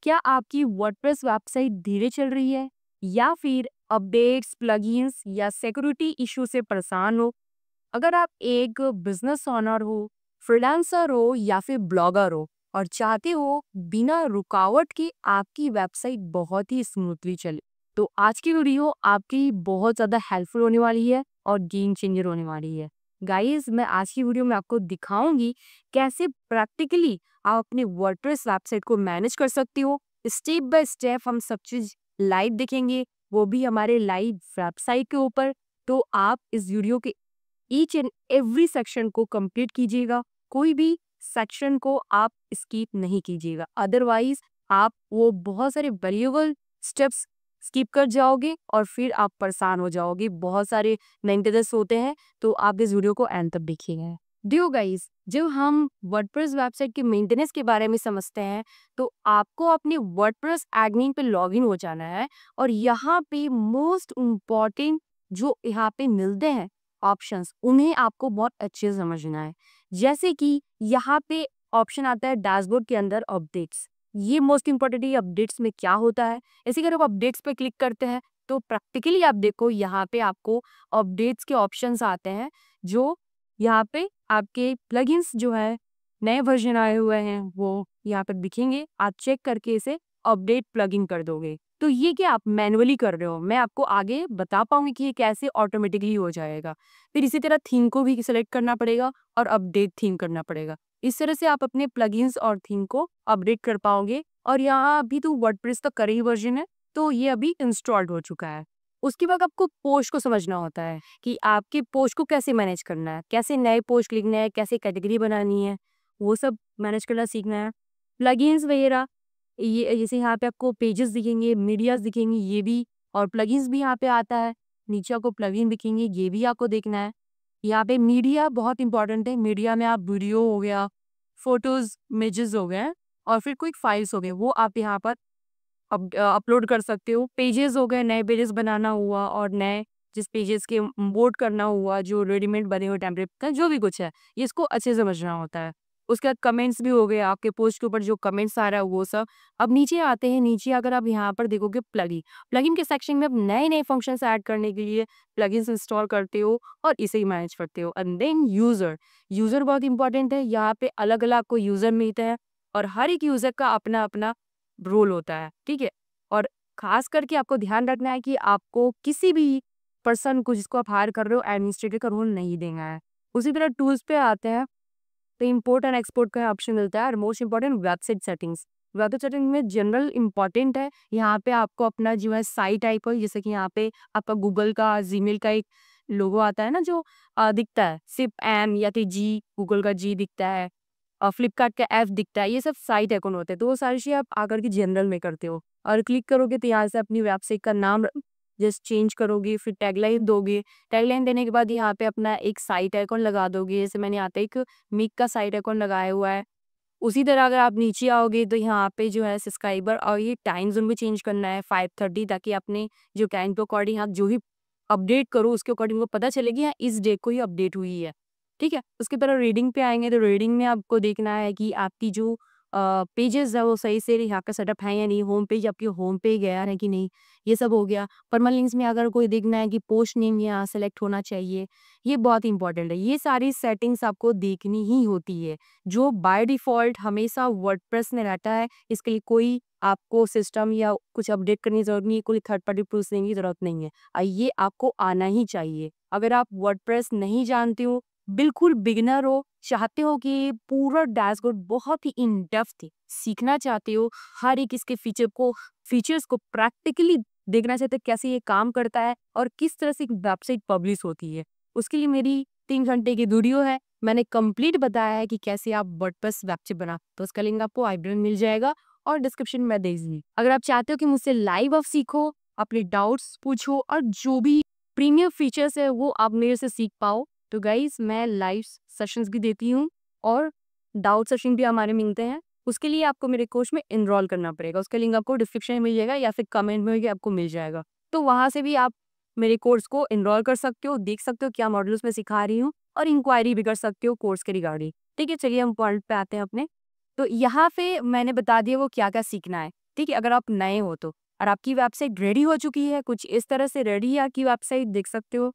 क्या आपकी WordPress website धीरे चल रही है या फिर अपडेट्स, प्लगइन्स या सिक्योरिटी इशू से परेशान हो? अगर आप एक बिजनेस ओनर हो, फ्रीलांसर हो या फिर ब्लॉगर हो और चाहते हो बिना रुकावट के आपकी वेबसाइट बहुत ही स्मूथली चले, तो आज की वीडियो आपकी बहुत ज़्यादा हेल्पफुल होने वाली है और गेम चेंजर होने वाली है। गाइस, मैं आज की वीडियो में आपको दिखाऊंगी कैसे प्रैक्टिकली आप अपने वर्डप्रेस वेबसाइट को मैनेज कर सकते हो। स्टेप बाय स्टेप हम सब चीज़ लाइव देखेंगे, वो भी हमारे लाइव वेबसाइट के ऊपर। तो आप इस वीडियो के ईच एंड एवरी सेक्शन को कंप्लीट कीजिएगा, कोई भी सेक्शन को आप स्किप नहीं कीजिएगा, अदरवाइज आप वो बहुत सारे वैल्यूएबल स्टेप्स स्किप कर जाओगे और फिर आप परेशान हो जाओगे। बहुत सारे मेंटेनेंस होते हैं, तो आप इस वीडियो को एंड तक देखिएगा। डियो गाइस, जब हम वर्डप्रेस वेबसाइट के मेंटेनेंस के बारे में समझते हैं, तो आपको अपने वर्डप्रेस एडमिन पे लॉगिन हो जाना है और यहाँ पे मोस्ट इम्पॉर्टेंट जो यहाँ पे मिलते हैं ऑप्शंस, उन्हें आपको बहुत अच्छे से समझना है। जैसे कि यहाँ पे ऑप्शन आता है डैशबोर्ड के अंदर अपडेट्स। ये मोस्ट इम्पोर्टेंट है, अपडेट्स में क्या होता है। ऐसे अगर आप अपडेट्स पे क्लिक करते हैं तो प्रैक्टिकली आप देखो यहाँ पे आपको अपडेट्स के ऑप्शंस आते हैं, जो यहाँ पे आपके प्लगइन्स जो है नए वर्जन आए हुए हैं वो यहाँ पर दिखेंगे। आप चेक करके इसे अपडेट प्लगइन कर दोगे। तो ये क्या आप मैनुअली कर रहे हो, मैं आपको आगे बता पाऊंगी कि ये कैसे ऑटोमेटिकली हो जाएगा। फिर इसी तरह थीम को भी सिलेक्ट करना पड़ेगा और अपडेट थीम करना पड़ेगा। इस तरह से आप अपने प्लगइन्स और थीम को अपडेट कर पाओगे। और यहाँ अभी तो वर्डप्रेस का करी वर्जन है, तो ये अभी इंस्टॉल्ड हो चुका है। उसके बाद आपको पोस्ट को समझना होता है कि आपके पोस्ट को कैसे मैनेज करना है, कैसे नए पोस्ट लिखना है, कैसे कैटेगरी बनानी है, वो सब मैनेज करना सीखना है। प्लगइन्स वगैरह, ये जैसे यहाँ पे आपको पेजेस दिखेंगे, मीडियाज दिखेंगे, ये भी, और प्लगइन्स भी यहाँ पे आता है। नीचे आपको प्लगइन दिखेंगे, ये भी आपको देखना है। यहाँ पे मीडिया बहुत इंपॉर्टेंट है। मीडिया में आप वीडियो हो गया, फोटोज, इमेजेस हो गए और फिर कोई फाइल्स हो गए, वो आप यहाँ पर अपलोड कर सकते हो। पेजेस हो गए, नए पेजेस बनाना हुआ और नए जिस पेजेस के इम्पोर्ट करना हुआ, जो रेडीमेड बने हुए टेम्पलेट का जो भी कुछ है, ये इसको अच्छे से समझना होता है। उसके बाद कमेंट्स भी हो गए, आपके पोस्ट के ऊपर जो कमेंट्स आ रहा है वो सब। अब नीचे आते हैं, नीचे अगर आप यहाँ पर देखोगे प्लगइन, प्लगइन के सेक्शन में आप नए नए फंक्शंस ऐड करने के लिए प्लगइन्स इंस्टॉल करते हो और इसे ही मैनेज करते हो। एंड देन यूजर, यूजर बहुत इंपॉर्टेंट है। यहाँ पे अलग अलग आपको यूजर मिलते हैं और हर एक यूजर का अपना अपना रोल होता है, ठीक है। और खास करके आपको ध्यान रखना है कि आपको किसी भी पर्सन को जिसको आप हायर कर रहे हो एडमिनिस्ट्रेटर का रोल नहीं देना है। उसी तरह टूल्स पे आते हैं तो इंपोर्ट एंड एक्सपोर्ट का ऑप्शन मिलता है। और most important website settings, website setting में जनरल इंपॉर्टेंट है। यहाँ पे आपको अपना जो है साइट टाइप है, जैसे कि यहाँ पे आपका गूगल का, जीमेल का एक लोगो आता है ना, जो दिखता है सिर्फ एम या तो जी, गूगल का जी दिखता है और फ्लिपकार्ट का एफ दिखता है, ये सब साइट अकाउंट होते हैं। तो वो सारी चीज़ें आप आकर के जनरल में करते हो और क्लिक करोगे तो यहाँ से अपनी वेबसाइट का नाम जस्ट चेंज करोगे, फिर टैगलाइन दोगे। टैगलाइन देने के बाद यहाँ पे अपना एक साइट आइकॉन लगा दोगे, जैसे मैंने यहाँ पे एक मिक का साइट आइकॉन लगाया हुआ है। उसी तरह अगर आप नीचे आओगे तो यहाँ पे जो है सब्सक्राइबर और ये टाइम जोन भी चेंज करना है 5:30, ताकि अपने जो टाइम के अकॉर्डिंग आप जो भी अपडेट करो उसके अकॉर्डिंग वो पता चलेगी हाँ इस डे को ही अपडेट हुई है, ठीक है। उसके बाद रीडिंग पे आएंगे तो रीडिंग में आपको देखना है कि आपकी जो पेजेस है वो सही से यहाँ पे सेटअप है या नहीं, होम पेज आपकी होम पे गया है कि नहीं, ये सब हो गया। परमालिंक्स में अगर कोई देखना है कि पोस्ट नेम यहाँ सेलेक्ट होना चाहिए, ये बहुत इंपॉर्टेंट है। ये सारी सेटिंग्स आपको देखनी ही होती है, जो बाय डिफॉल्ट हमेशा वर्डप्रेस में रहता है। इसके लिए कोई आपको सिस्टम या कुछ अपडेट करने की जरूरत नहीं है, कोई थर्ड पार्टी टूल्स देने की जरूरत नहीं है। ये आपको आना ही चाहिए। अगर आप वर्डप्रेस नहीं जानते हो, बिल्कुल बिगिनर हो, चाहते हो कि पूरा डैशबोर्ड बहुत ही इन डेप्थ सीखना चाहते हो, हर एक इसके फीचर्स को प्रैक्टिकली देखना चाहते हो, कैसे ये काम करता है और किस तरह से वेबसाइट पब्लिश होती है, उसके लिए मेरी 3 घंटे की वीडियो है। मैंने कंप्लीट बताया है कि कैसे आप वर्डप्रेस वेबसाइट बना, तो उसका लिंक आपको आई बटन मिल जाएगा और डिस्क्रिप्शन में दे दीजिए। अगर आप चाहते हो कि मुझसे लाइव आप सीखो, अपने डाउट्स पूछो और जो भी प्रीमियम फीचर्स है वो आप मेरे से सीख पाओ, तो गाइस मैं लाइव सेशंस भी देती हूँ और डाउट सेशन भी हमारे मिलते हैं। उसके लिए आपको मेरे कोर्स में एनरोल करना पड़ेगा, उसका लिंक आपको डिस्क्रिप्शन में मिल जाएगा या फिर कमेंट में भी आपको मिल जाएगा। तो वहाँ से भी आप मेरे कोर्स को एनरोल कर सकते हो, देख सकते हो क्या मॉड्यूल्स में सिखा रही हूँ और इंक्वायरी भी कर सकते हो कोर्स के रिगार्डिंग, ठीक है। चलिए हम पॉइंट पे आते हैं अपने। तो यहाँ पे मैंने बता दिया वो क्या क्या सीखना है। ठीक है, अगर आप नए हो तो। और आपकी वेबसाइट रेडी हो चुकी है, कुछ इस तरह से रेडी है आपकी वेबसाइट, देख सकते हो।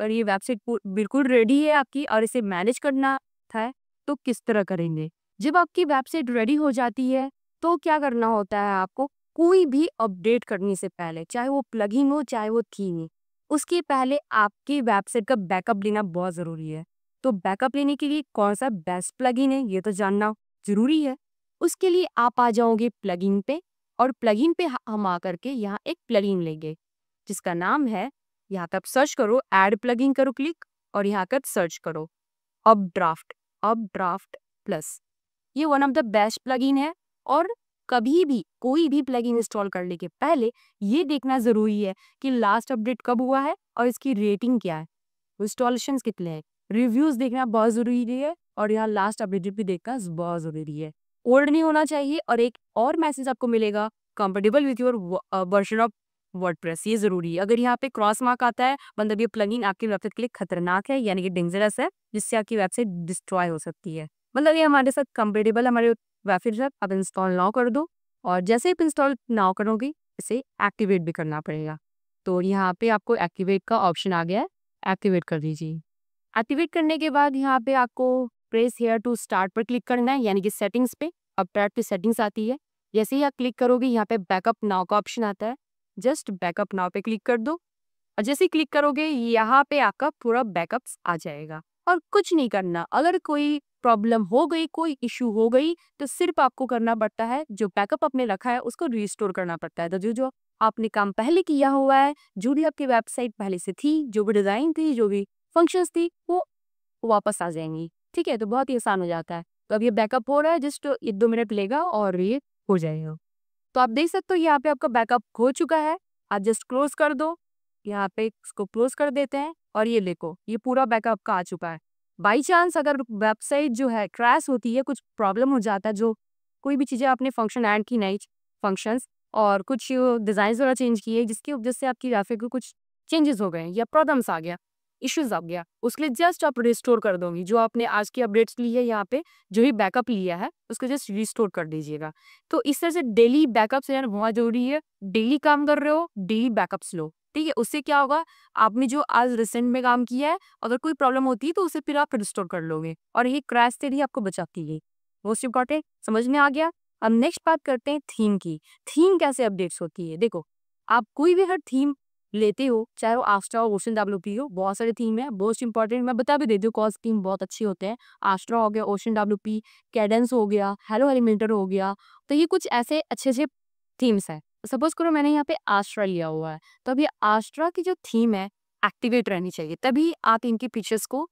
और ये वेबसाइट बिल्कुल रेडी है आपकी, और इसे मैनेज करना था तो किस तरह करेंगे। जब आपकी वेबसाइट रेडी हो जाती है तो क्या करना होता है आपको, कोई भी अपडेट करने से पहले, चाहे वो प्लगइन हो चाहे वो थीम हो, उसके पहले आपकी वेबसाइट का बैकअप लेना बहुत ज़रूरी है। तो बैकअप लेने के लिए कौन सा बेस्ट प्लगइन है ये तो जानना ज़रूरी है। उसके लिए आप आ जाओगे प्लगइन पे, और प्लगइन पे हम आकर के यहाँ एक प्लगइन लेंगे जिसका नाम है, यहाँ पे आप सर्च करो, ऐड प्लगइन करो क्लिक, और यहाँ कर सर्च करो अपड्राफ्ट प्लस। ये one of the best plugin है। और कभी भी कोई भी प्लगइन इंस्टॉल करने के पहले ये देखना ज़रूरी है कि लास्ट अपडेट कब हुआ है और इसकी रेटिंग क्या है, इंस्टॉलेशन कितने हैं, रिव्यूज़ देखना बहुत ज़रूरी है, और यहाँ लास्ट अपडेट भी देखना बहुत ज़रूरी है। ओल्ड नहीं होना चाहिए। और एक और मैसेज आपको मिलेगा, compatible with your version of WordPress, ये ज़रूरी है। अगर यहाँ पे क्रॉस मार्क आता है मतलब ये प्लगइन आपकी वेबसाइट के लिए खतरनाक है, यानी कि डेंजरस है, जिससे आपकी वेबसाइट डिस्ट्रॉय हो सकती है। मतलब ये हमारे साथ कंपेटेबल हमारे वेबसाइट से आप इंस्टॉल ना कर दो, और जैसे ही आप इंस्टॉल ना करोगे इसे एक्टिवेट भी करना पड़ेगा। तो यहाँ पे आपको एक्टिवेट का ऑप्शन आ गया है, एक्टिवेट कर दीजिए। एक्टिवेट करने के बाद यहाँ पे आपको प्रेस हेयर टू स्टार्ट पर क्लिक करना है, यानी कि सेटिंग्स पे। अब टैब पे सेटिंग्स आती है, जैसे ही आप क्लिक करोगे यहाँ पे बैकअप नाउ का ऑप्शन आता है, जस्ट बैकअप नाउ पे क्लिक कर दो। और जैसे ही क्लिक करोगे यहाँ पे आपका पूरा बैकअप्स आ जाएगा, और कुछ नहीं करना। अगर कोई प्रॉब्लम हो गई, कोई इशू हो गई, तो सिर्फ आपको करना पड़ता है, जो बैकअप आपने रखा है उसको रिस्टोर करना पड़ता है। तो जो जो आपने काम पहले किया हुआ है, जो भी आपकी वेबसाइट पहले से थी, जो भी डिज़ाइन थी, जो भी फंक्शंस थी, वो वापस आ जाएंगी। ठीक है, तो बहुत ही आसान हो जाता है। तो अब ये बैकअप हो रहा है, जस्ट 1-2 मिनट लेगा और ये हो जाएगा। तो आप देख सकते हो यहाँ पे आपका बैकअप हो चुका है। आप जस्ट क्लोज कर दो, यहाँ पे इसको क्लोज कर देते हैं, और ये देखो ये पूरा बैकअप का आ चुका है। बाई चांस अगर वेबसाइट जो है क्रैश होती है, कुछ प्रॉब्लम हो जाता है, जो कोई भी चीज़ें आपने फंक्शन ऐड की नई फंक्शंस, और कुछ डिज़ाइन वगैरह चेंज किए, जिसकी वजह से आपकी ग्राफिक को कुछ चेंजेस हो गए या प्रॉब्लम्स आ गया, इश्यूज आ गया, उसके लिए जस्ट आप रिस्टोर कर दोगी। जो आपने आज की अपडेट्स ली है यहाँ पे, जो भी बैकअप लिया है उसको जस्ट रिस्टोर कर दीजिएगा। तो इस तरह से डेली बैकअप्स लेना बहुत जरूरी है। डेली काम कर रहे हो, डेली बैकअप्स लो। ठीक है, उससे क्या होगा, आपने जो आज रिसेंट में काम किया है, अगर कोई प्रॉब्लम होती है तो उसे फिर आप रिस्टोर कर लोगे, और ये क्रैश से भी आपको बचाती है। मोस्ट इंपॉर्टेंट समझ में आ गया। अब नेक्स्ट बात करते हैं थीम की। थीम कैसे अपडेट्स होती है, देखो आप कोई भी हर थीम लेते हो, चाहे वो आस्ट्रा हो, ओशन WP हो, बहुत सारे थीम है। मोस्ट इंपॉर्टेंट मैं बता भी देती हूँ, कॉज थीम बहुत अच्छे होते हैं। आस्ट्रा हो गया, ओशन WP, कैडेंस हो गया, हेलो एलिमेंटर हो गया। तो ये कुछ ऐसे अच्छे अच्छे थीम्स है। सपोज करो मैंने यहाँ पे आस्ट्रा लिया हुआ है, तो अब ये आस्ट्रा की जो थीम है एक्टिवेट रहनी चाहिए, तभी आप इनके फीचर्स को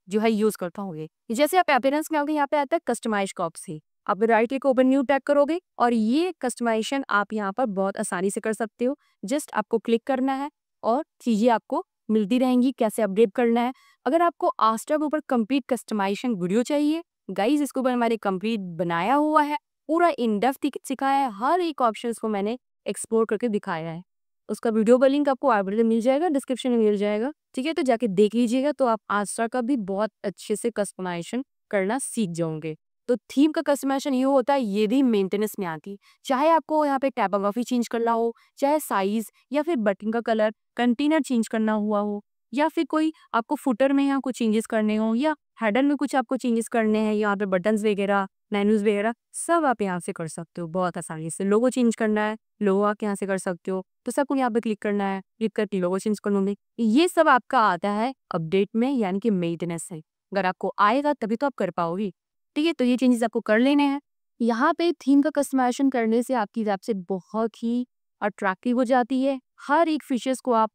जो है यूज कर पाओगे। जैसे आप अपीयरेंस में आओगे, यहाँ पे आता है कस्टमाइज कॉप से, आप right click open new tag करोगे, और ये कस्टमाइजेशन आप यहाँ पर बहुत आसानी से कर सकते हो। जस्ट आपको क्लिक करना है और चीजें आपको मिलती रहेंगी, कैसे अपडेट करना है। अगर आपको आस्ट्रा के ऊपर कंप्लीट कस्टमाइजेशन वीडियो चाहिए, गाइज इसके ऊपर हमारे कंप्लीट बनाया हुआ है, पूरा इन डेप्थ सिखाया है, हर एक ऑप्शन को मैंने एक्सप्लोर करके दिखाया है। उसका वीडियो का लिंक आपको आई बटन में मिल जाएगा, डिस्क्रिप्शन में मिल जाएगा। ठीक है, तो जाके देख लीजिएगा, तो आप आस्ट्रा का भी बहुत अच्छे से कस्टमाइजेशन करना सीख जाओगे। तो थीम का कस्टमाइजेशन ये होता है, ये भी मेंटेनेंस में आती है। चाहे आपको यहाँ पे टाइपोग्राफी चेंज करना हो, चाहे साइज, या फिर बटन का कलर, कंटेनर चेंज करना हुआ हो, या फिर कोई आपको फुटर में यहाँ कुछ चेंजेस करने हो, या हेडर में कुछ आपको चेंजेस करने हैं, यहाँ पे बटन्स वगैरह, मेनूज वगैरह, सब आप यहाँ से कर सकते हो बहुत आसानी से। लोगो चेंज करना है, लोगो आप यहाँ से कर सकते हो, तो सबको यहाँ पे क्लिक करना है, क्लिक करके लोगो चेंज कर लूँगी। ये सब आपका आता है अपडेट में, यानी कि मेंटेनेंस है। अगर आपको आएगा तभी तो आप कर पाओगी। ठीक है, तो ये चेंजेस आपको कर लेने हैं। यहाँ पे थीम का कस्टमाइजेशन करने से आपकी वेबसाइट बहुत ही अट्रैक्टिव हो जाती है। हर एक फीचर्स को आप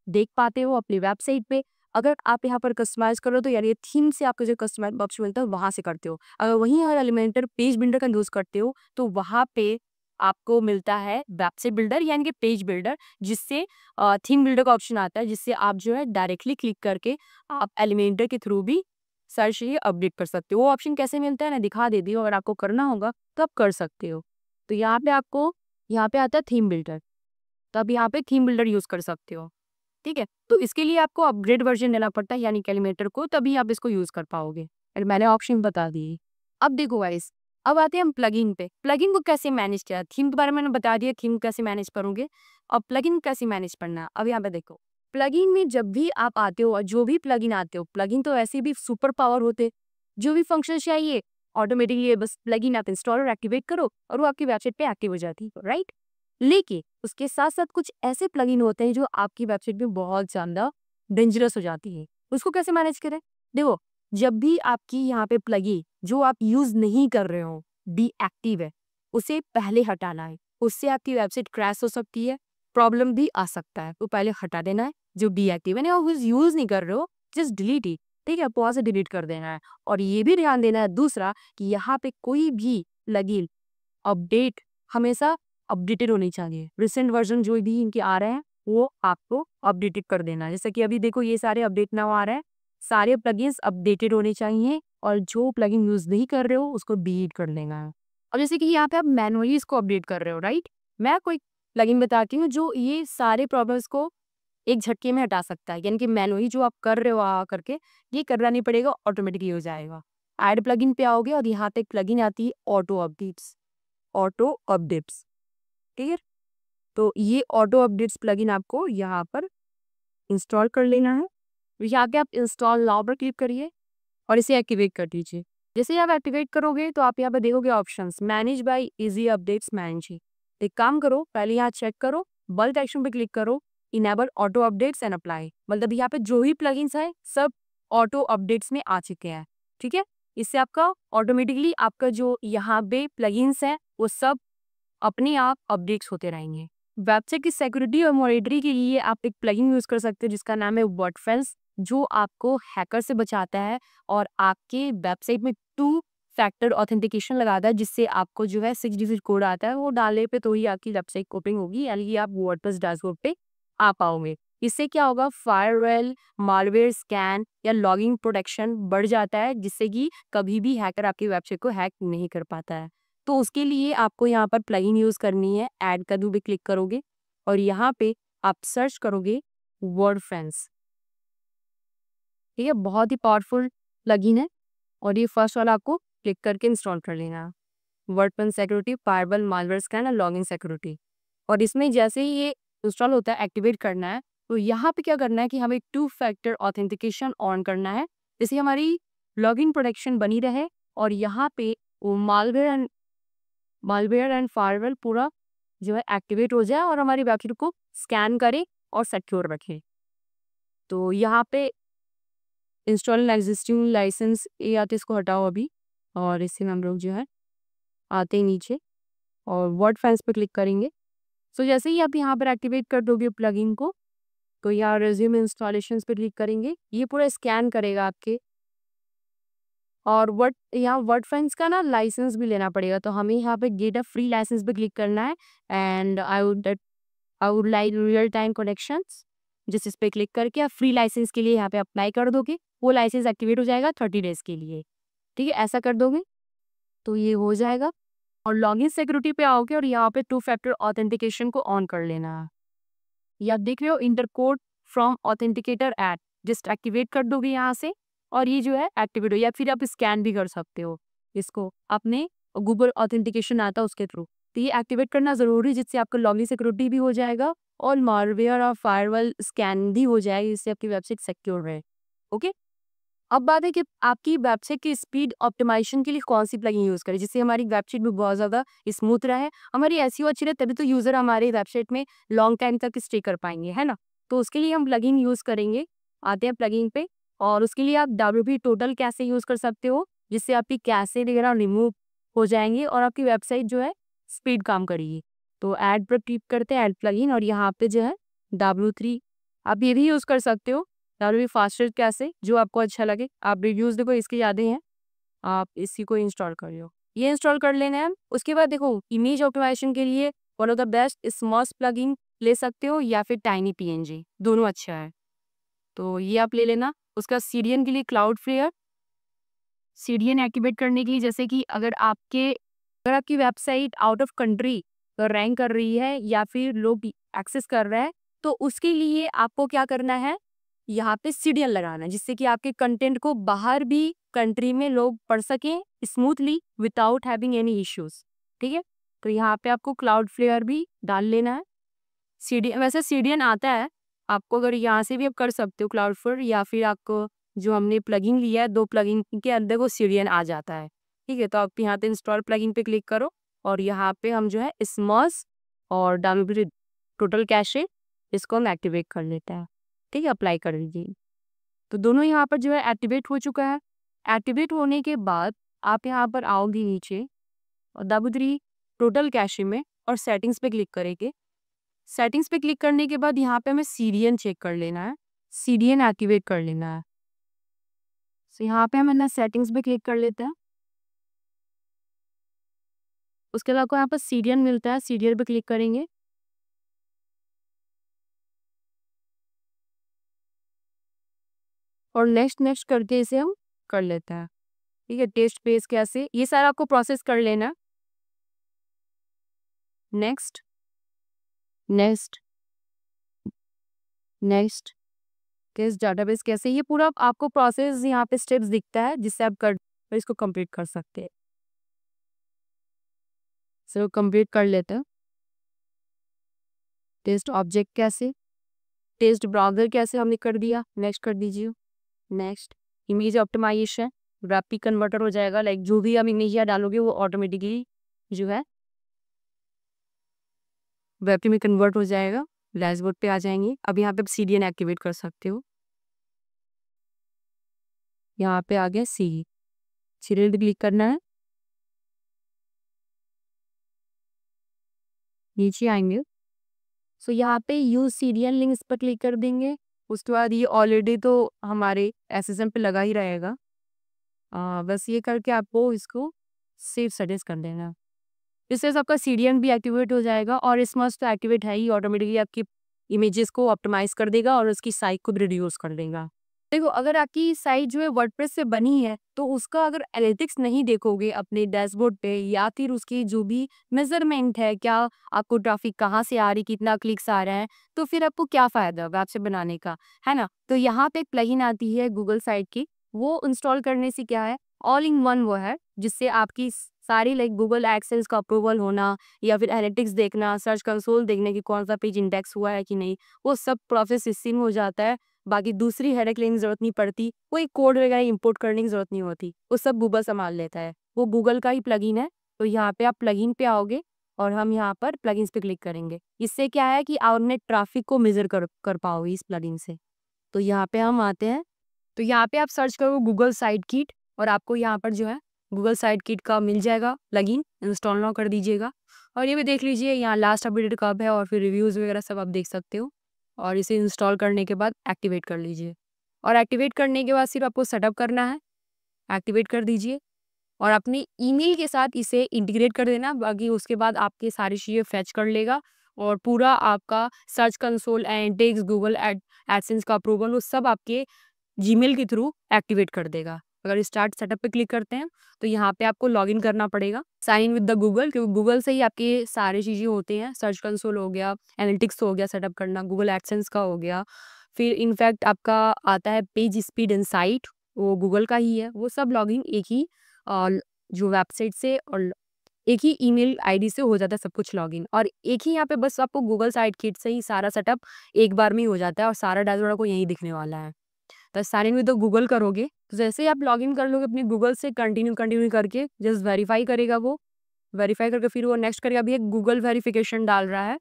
देख पाते हो अपनी वेबसाइट पे। अगर आप यहाँ पर कस्टमाइज करो, तो यार ये थीम से आपको जो कस्टमाइज ऑप्शन मिलता है वहाँ से करते हो। अगर वहीं हर एलिमेंटर पेज बिल्डर का यूज करते हो, तो वहाँ पे आपको मिलता है वेबसाइट बिल्डर, यानी कि पेज बिल्डर, जिससे थीम बिल्डर का ऑप्शन आता है, जिससे आप जो है डायरेक्टली क्लिक करके आप एलिमेंटर के थ्रू भी सर्च ये अपडेट कर सकते हो। वो ऑप्शन कैसे मिलता है मैं दिखा देती हूँ, अगर आपको करना होगा तो आप कर सकते हो। तो यहाँ पे आता है थीम बिल्डर, तो अब यहाँ पे थीम बिल्डर यूज कर सकते हो। ठीक है, तो इसके लिए आपको अपग्रेड वर्जन लेना पड़ता है, यानी कि एलिमेंटर को, तभी आप इसको यूज कर पाओगे। और मैंने ऑप्शन बता दी। अब देखो गाइस, अब आते हैं हम प्लगइन पे। प्लगइन को कैसे मैनेज किया, थीम के बारे में मैंने बता दिया, थीम कैसे मैनेज करोगे। अब प्लगइन कैसे मैनेज करना है, अब यहाँ पे देखो। प्लगइन में जब भी आप आते हो और जो भी प्लगइन आते हो, प्लगइन तो ऐसे भी सुपर पावर होते, जो भी फंक्शन चाहिए ऑटोमेटिकली बस प्लगइन आप इंस्टॉल और एक्टिवेट करो और वो आपकी वेबसाइट पे एक्टिव हो जाती है, राइट। लेकिन उसके साथ साथ कुछ ऐसे प्लगइन होते हैं जो आपकी वेबसाइट में बहुत ज्यादा डेंजरस हो जाती है। उसको कैसे मैनेज करें, देखो जब भी आपकी यहाँ पे प्लगइन जो आप यूज नहीं कर रहे हो डीएक्टिव है, उसे पहले हटाना है। उससे आपकी वेबसाइट क्रैश हो सकती है, प्रॉब्लम भी आ सकता है, तो पहले हटा देना है। जो डीएक्टिव है ना, यूज नहीं कर रहे हो, जस्ट डिलीट ही, ठीक है, पॉज से डिलीट कर देना है। और ये भी ध्यान देना है दूसरा कि यहाँ पे कोई भी प्लगइन अपडेट हमेशा अपडेटेड होनी चाहिए। रिसेंट वर्जन जो भी इनके आ रहे हैं वो आपको अपडेटेड कर देना है। जैसे कि अभी देखो ये सारे अपडेट नाउ आ रहे हैं, सारे प्लगइन्स अपडेटेड होने चाहिए और जो प्लगइन यूज नहीं कर रहे हो उसको डिलीट कर देना है। अब जैसे कि यहाँ पे आप मैनुअली इसको अपडेट कर रहे हो, राइट। मैं कोई प्लगइन बताती हूँ जो ये सारे प्रॉब्लम्स को एक झटके में हटा सकता है, यानी कि मैनुअली जो आप कर रहे हो करके ये करना नहीं पड़ेगा, ऑटोमेटिकली हो जाएगा। ऐड प्लगइन पे आओगे और यहाँ पे एक प्लगइन आती है auto updates, auto updates, clear. तो ये ऑटो अपडेट्स प्लगइन आपको यहाँ पर इंस्टॉल कर लेना है। यहाँ पे आप इंस्टॉल नाउ पर क्लिक करिए और इसे एक्टिवेट कर दीजिए। जैसे ही आप एक्टिवेट करोगे तो आप यहाँ पे देखोगे options manage by easy updates manage. एक काम करो, पहले यहाँ चेक करो, बल्क एक्शन पे क्लिक करो, enable auto updates and apply. मतलब यहाँ पे जो भी प्लगइन्स है सब ऑटो अपडेट्स में आ चुके हैं, ठीक है। इससे आपका ऑटोमेटिकली आपका जो यहाँ पे प्लगइन्स है वो सब अपने आप अपडेट्स होते रहेंगे। वेबसाइट की सिक्योरिटी और मॉनिटरिंग के लिए आप एक प्लगइन यूज कर सकते हो जिसका नाम है वर्डफेंस, जो आपको हैकर से बचाता है और आपके वेबसाइट में 2 फैक्टर ऑथेंटिकेशन लगाता है, जिससे आपको जो है 6 डिजिट कोड आता है, वो डालने पे तो ही आपकी वेबसाइट ओपन होगी, यानी कि आप वर्डप्रेस डैशबोर्ड पे आ पाओगे। इससे क्या होगा, फायरवेल, मालवेयर स्कैन या लॉगिंग प्रोटेक्शन बढ़ जाता है, जिससे कि कभी भी हैकर आपकी वेबसाइट को हैक नहीं कर पाता है। तो उसके लिए आपको यहाँ पर प्लगइन यूज करनी है। ऐड का भी क्लिक करोगे और यहाँ पे आप सर्च करोगे वर्डफेंस, ठीक है। बहुत ही पावरफुल प्लगइन है और ये फर्स्ट वाला आपको क्लिक करके इंस्टॉल कर लेना है। वर्डफेंस सिक्योरिटी, फायरवॉल, मालवेयर स्कैन और लॉगिंग सिक्योरिटी। और इसमें जैसे ही ये इंस्टॉल होता है, एक्टिवेट करना है, तो यहाँ पे क्या करना है कि हमें 2 फैक्टर ऑथेंटिकेशन ऑन करना है, जिससे हमारी लॉगिन प्रोटेक्शन बनी रहे और यहाँ पे मालवेयर एंड फायरवॉल पूरा जो है एक्टिवेट हो जाए और हमारी वेबसाइट को स्कैन करे और सिक्योर रखे। तो यहाँ पे इंस्टॉल एग्जिस्टिंग लाइसेंस ये आते, इसको हटाओ अभी। और इससे हम लोग जो है आते ही नीचे और वर्डफेंस पे क्लिक करेंगे। सो जैसे ही आप यहाँ पर एक्टिवेट कर दोगे प्लगइन को, तो यहाँ रिज्यूम इंस्टॉलेशंस पे क्लिक करेंगे, ये पूरा स्कैन करेगा आपके। और यहाँ वर्डफेंस का ना लाइसेंस भी लेना पड़ेगा, तो हमें यहाँ पे गेट अ फ्री लाइसेंस पे क्लिक करना है। And I would like real time connections, जिस इस पे क्लिक करके आप फ्री लाइसेंस के लिए यहाँ पे अप्लाई कर दोगे, वो लाइसेंस एक्टिवेट हो जाएगा 30 डेज के लिए, ठीक है। ऐसा कर दोगे तो ये हो जाएगा। और लॉगिन सिक्योरिटी पे आओगे और यहाँ पे 2 फैक्टर ऑथेंटिकेशन को ऑन कर लेना है। या देख रहे हो inter code from authenticator add, just activate कर दोगे यहाँ से और ये जो है एक्टिवेट हो। या फिर आप स्कैन भी कर सकते हो इसको अपने गूगल ऑथेंटिकेशन आता है उसके थ्रू। तो ये एक्टिवेट करना जरूरी है, जिससे आपका लॉगिन सिक्योरिटी भी हो जाएगा और मालवेयर और फायरवॉल स्कैन भी हो जाएगा, जिससे आपकी वेबसाइट सिक्योर रहे। ओके, अब बात है कि आपकी वेबसाइट की स्पीड ऑप्टिमाइजेशन के लिए कौन सी प्लगइन यूज करें, जिससे हमारी वेबसाइट भी बहुत ज्यादा स्मूथ रहे, हमारी एसईओ अच्छी रहे, तभी तो यूजर हमारे वेबसाइट में लॉन्ग टाइम तक स्टे कर पाएंगे, है ना। तो उसके लिए हम प्लगइन यूज करेंगे। आते हैं प्लगइन पे, और उसके लिए आप WP टोटल कैसे यूज कर सकते हो, जिससे आपकी कैसे वगैरह रिमूव हो जाएंगे और आपकी वेबसाइट जो है स्पीड काम करेगी। तो ऐड पर क्लिक करते हैं, ऐड प्लगइन, और यहाँ पे जो है W3 आप ये भी यूज कर सकते हो। WP फास्टर कैसे, जो आपको अच्छा लगे। आप रिव्यूज देखो इसके ज़्यादा हैं, आप इसी को इंस्टॉल कर लो। ये इंस्टॉल कर लेना है। उसके बाद देखो इमेज ऑप्टिमाइजेशन के लिए one of the best Smush plugin ले सकते हो, या फिर टाइनी PNG, दोनों अच्छा है, तो ये आप ले लेना। उसका CDN के लिए क्लाउडफ्लेयर, CDN एक्टिवेट करने के लिए, जैसे कि अगर आपकी website out of country rank कर रही है या फिर लोग एक्सेस कर रहे हैं, तो उसके लिए आपको क्या करना है, यहाँ पे सीरियल लगाना है, जिससे कि आपके कंटेंट को बाहर भी कंट्री में लोग पढ़ सकें smoothly without having any issues. ठीक है, तो यहाँ पे आपको क्लाउडफ्लेयर भी डाल लेना है। सीडी वैसे सीडीएन आता है आपको, अगर यहाँ से भी आप कर सकते हो क्लाउडफ्लेयर, या फिर आपको जो हमने प्लगइन लिया है 2 प्लगइन के अंदर वो सीडीएन आ जाता है। ठीक है, तो आप यहाँ पे इंस्टॉल प्लगइन पे क्लिक करो और यहाँ पे हम जो है स्मॉस और डाउनलोड टोटल कैशे इसको हम एक्टिवेट कर लेते हैं। ठीक है, अप्लाई कर दीजिए। तो दोनों यहाँ पर जो है एक्टिवेट हो चुका है। एक्टिवेट होने के बाद आप यहाँ पर आओगे नीचे और दाबुदरी टोटल कैशे में और सेटिंग्स पे क्लिक करेंगे। सेटिंग्स पे क्लिक करने के बाद यहाँ पे हमें सीडीएन चेक कर लेना है, सीडीएन एक्टिवेट कर लेना है। तो यहाँ पे हम ना सेटिंग्स पे क्लिक कर लेते हैं। उसके बाद आपको यहाँ पर सीडीएन मिलता है, सीडीएन पे क्लिक करेंगे। और नेक्स्ट करके इसे हम कर लेते हैं। ठीक है, टेस्ट पेज कैसे, ये सारा आपको प्रोसेस कर लेना। Next next next case database कैसे, ये पूरा आपको प्रोसेस यहाँ पे स्टेप्स दिखता है जिससे आप कर इसको कंप्लीट कर सकते हैं। सो कंप्लीट कर लेते हैं। टेस्ट ऑब्जेक्ट कैसे, टेस्ट ब्राउजर कैसे हमने कर दिया, नेक्स्ट कर दीजिए। Next image optimisation, WebP converter हो जाएगा, लाइक जो भी हम इमेज यहाँ डालोगे वो ऑटोमेटिकली जो है WebP में कन्वर्ट हो जाएगा। डैशबोर्ड पे आ जाएंगे। अब यहाँ पे आप सीडीएन एक्टिवेट कर सकते हो। यहाँ पे आ गया सीरियल पे क्लिक करना है, नीचे आएंगे। सो यहाँ पे यूज सीरियल लिंक्स पर क्लिक कर देंगे। उसके बाद ये ऑलरेडी तो हमारे एसएसएम पे लगा ही रहेगा। बस ये करके आपको इसको सेव सजेस्ट कर देना। इससे आपका सीडीएन भी एक्टिवेट हो जाएगा और स्मॉस तो एक्टिवेट है ही, ऑटोमेटिकली आपकी इमेजेस को ऑप्टिमाइज कर देगा और उसकी साइज को भी रिड्यूस कर देगा। देखो, अगर आपकी साइट जो है वर्डप्रेस से बनी है तो उसका अगर एनालिटिक्स नहीं देखोगे अपने डैशबोर्ड पे, या फिर उसकी जो भी मेजरमेंट है, क्या आपको ट्रैफिक कहाँ से आ रही, कितना क्लिक्स आ रहा है, तो फिर आपको क्या फायदा वेबसाइट बनाने का, है ना। तो यहाँ पे एक प्लगइन आती है गूगल साइट की, वो इंस्टॉल करने से क्या है, ऑल इन वन वो है, जिससे आपकी सारी लाइक गूगल एक्सेस का अप्रूवल होना, या फिर एनालिटिक्स देखना, सर्च कंसोल देखने की कौन सा पेज इंडेक्स हुआ है कि नहीं, वो सब प्रोसेस इसी में हो जाता है। बाकी दूसरी हेडेक लेने की जरूरत नहीं पड़ती, कोई कोड वगैरह इंपोर्ट करने की जरूरत नहीं होती, वो सब गूगल संभाल लेता है। वो गूगल का ही प्लगइन है। तो यहाँ पे आप प्लगइन पे आओगे और हम यहाँ पर प्लगइन्स पे क्लिक करेंगे। इससे क्या है कि आप अपने ट्रैफिक को मेजर कर पाओगे इस प्लगइन से। तो यहाँ पे हम आते हैं, तो यहाँ पे आप सर्च करो गूगल साइट किट और आपको यहाँ पर जो है गूगल साइट किट का मिल जाएगा प्लगइन, इंस्टॉल नाउ कर दीजिएगा। और ये भी देख लीजिए यहाँ लास्ट अपडेट कब है और फिर रिव्यूज़ वगैरह सब आप देख सकते हो। और इसे इंस्टॉल करने के बाद एक्टिवेट कर लीजिए। और एक्टिवेट करने के बाद सिर्फ आपको सेटअप करना है, एक्टिवेट कर दीजिए और अपनी ईमेल के साथ इसे इंटीग्रेट कर देना। बाकी उसके बाद आपके सारी चीज़ें फैच कर लेगा और पूरा आपका search console, analytics, Google AdSense का अप्रूवल, वो सब आपके जीमेल के थ्रू एक्टिवेट कर देगा। अगर स्टार्ट सेटअप पे क्लिक करते हैं तो यहाँ पे आपको लॉगिन करना पड़ेगा, sign in with the Google, क्योंकि गूगल से ही आपके सारी चीज़ें होती हैं। सर्च कंसोल हो गया, एनालिटिक्स हो गया सेटअप करना, गूगल एडसेंस का हो गया, फिर इनफैक्ट आपका आता है पेज स्पीड इनसाइट, वो गूगल का ही है। वो सब लॉगिन एक ही जो वेबसाइट से और एक ही ईमेल आईडी से हो जाता है सब कुछ लॉगिन, और एक ही यहाँ पे बस आपको गूगल साइट किट से ही सारा सेटअप एक बार में ही हो जाता है और सारा डैशबोर्ड आपको यहीं दिखने वाला है। तो sign in with the Google करोगे तो जैसे ही आप लॉगिन कर लोगे अपनी गूगल से, कंटिन्यू करके जस्ट वेरीफाई करेगा, वो वेरीफाई करके फिर वो नेक्स्ट करेगा। अभी एक गूगल वेरिफिकेशन डाल रहा है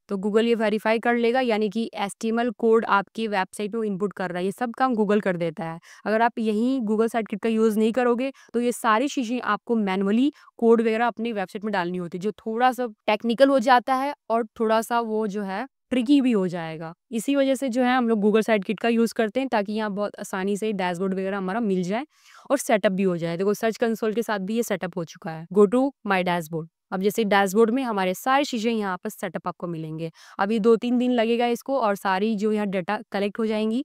तो गूगल ये वेरीफाई कर लेगा, यानी कि HTML कोड आपकी वेबसाइट में इनपुट कर रहा है। ये सब काम गूगल कर देता है। अगर आप यहीं गूगल साइट किट का यूज़ नहीं करोगे तो ये सारी चीज़ें आपको मैनुअली कोड वगैरह अपनी वेबसाइट में डालनी होती है, जो थोड़ा सा टेक्निकल हो जाता है और थोड़ा सा वो जो है ट्रिकी भी हो जाएगा। इसी वजह से जो है हम लोग गूगल साइट किट का यूज़ करते हैं, ताकि यहाँ बहुत आसानी से डैशबोर्ड वगैरह हमारा मिल जाए और सेटअप भी हो जाए। देखो सर्च कंसोल के साथ भी ये सेटअप हो चुका है। Go to my dashboard. अब जैसे डैशबोर्ड में हमारे सारी चीज़ें यहाँ पर सेटअप आपको मिलेंगे। अभी 2-3 दिन लगेगा इसको और सारी जो यहाँ डाटा कलेक्ट हो जाएंगी।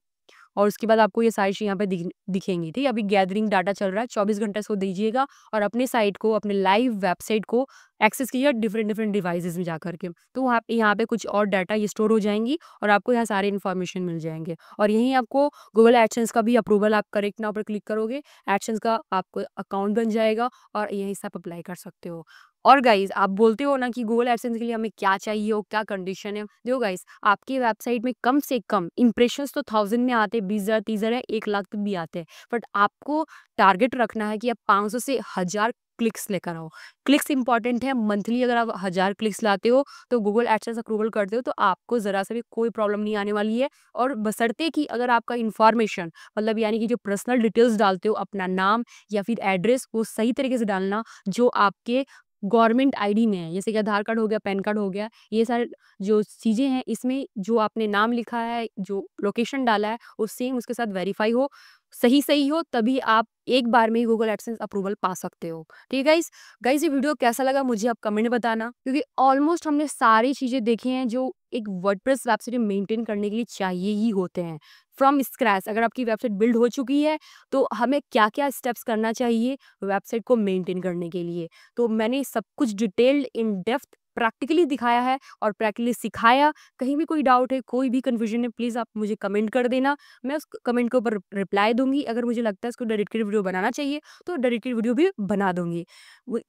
और उसके बाद आपको ये सारी चीज़ यहाँ पे दिखेंगी। ठीक है, अभी गैदरिंग डाटा चल रहा है, 24 घंटे इसको दीजिएगा और अपने साइट को, अपने लाइव वेबसाइट को एक्सेस कीजिए डिफरेंट डिफरेंट डिवाइसेस में जा करके। तो वहाँ पे यहाँ पे कुछ और डाटा ये स्टोर हो जाएंगी और आपको यहाँ सारे इन्फॉर्मेशन मिल जाएंगे। और यहीं आपको गूगल एडसेंस का भी अप्रूवल, आप करेक्ट नाउ पर क्लिक करोगे, एडसेंस का आपको अकाउंट बन जाएगा और यहीं से आप अप्लाई कर सकते हो। और गाइज आप बोलते हो ना कि गूगल एडसेंस के लिए हमें क्या चाहिए हो, क्या कंडीशन है। देखो गाइज, आपकी वेबसाइट में कम से कम इंप्रेशंस तो 1000 में आते हैं, 20,000 30,000 या 1 लाख तक भी आते हैं। बट आपको टारगेट रखना है कि आप 500 से 1000 क्लिक्स लेकर आओ। क्लिक्स इंपॉर्टेंट है। मंथली अगर आप 1000 क्लिक्स लाते हो तो गूगल एडसेंस अप्रूवल करते हो तो आपको ज़रा सा भी कोई प्रॉब्लम नहीं आने वाली है। और बशर्ते कि अगर आपका इन्फॉर्मेशन, मतलब यानी कि जो पर्सनल डिटेल्स डालते हो, अपना नाम या फिर एड्रेस, वो सही तरीके से डालना जो आपके गवर्नमेंट आईडी में है। जैसे कि आधार कार्ड हो गया, पैन कार्ड हो गया, ये सारे जो चीज़ें हैं, इसमें जो आपने नाम लिखा है, जो लोकेशन डाला है, वो सेम उसके साथ वेरीफाई हो, सही हो, तभी आप एक बार में ही गूगल एडसेंस अप्रूवल पा सकते हो। ठीक है गाइस। गाइस, ये वीडियो कैसा लगा मुझे आप कमेंट में बताना, क्योंकि ऑलमोस्ट हमने सारी चीज़ें देखी हैं जो एक वर्डप्रेस वेबसाइट मेंटेन करने के लिए चाहिए ही होते हैं फ्रॉम स्क्रैच। अगर आपकी वेबसाइट बिल्ड हो चुकी है तो हमें क्या क्या स्टेप्स करना चाहिए वेबसाइट को मेंटेन करने के लिए। तो मैंने सब कुछ डिटेल्ड, इन डेप्थ, प्रैक्टिकली दिखाया है और प्रैक्टिकली सिखाया। कहीं भी कोई डाउट है, कोई भी कन्फ्यूजन है, प्लीज़ आप मुझे कमेंट कर देना। मैं उस कमेंट के ऊपर रिप्लाई दूंगी। अगर मुझे लगता है इसको डेडिकेटेड वीडियो बनाना चाहिए तो डेडिकेटेड वीडियो भी बना दूंगी।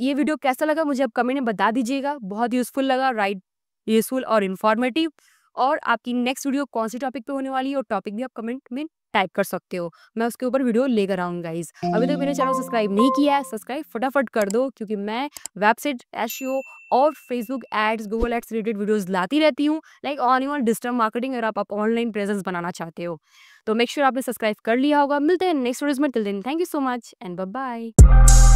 ये वीडियो कैसा लगा मुझे आप कमेंट में बता दीजिएगा। बहुत यूजफुल लगा, राइट, यूजफुल और इन्फॉर्मेटिव। और आपकी नेक्स्ट वीडियो कौन सी टॉपिक पे होने वाली है और टॉपिक भी आप कमेंट में टाइप कर सकते हो। मैं उसके ऊपर वीडियो लेकर आऊँगी गाइज। अभी तक मेरे चैनल सब्सक्राइब नहीं किया है, सब्सक्राइब फटाफट कर दो, क्योंकि मैं वेबसाइट, एसईओ और Facebook ads, Google ads related videos लाती रहती हूँ, लाइक ऑन डिजिटल मार्केटिंग। अगर आप ऑनलाइन प्रेजेंस बनाना चाहते हो तो मेक श्योर आपने सब्सक्राइब कर लिया होगा। मिलते हैं नेक्स्ट वीडियोस में। Till then thank you so much and bye bye.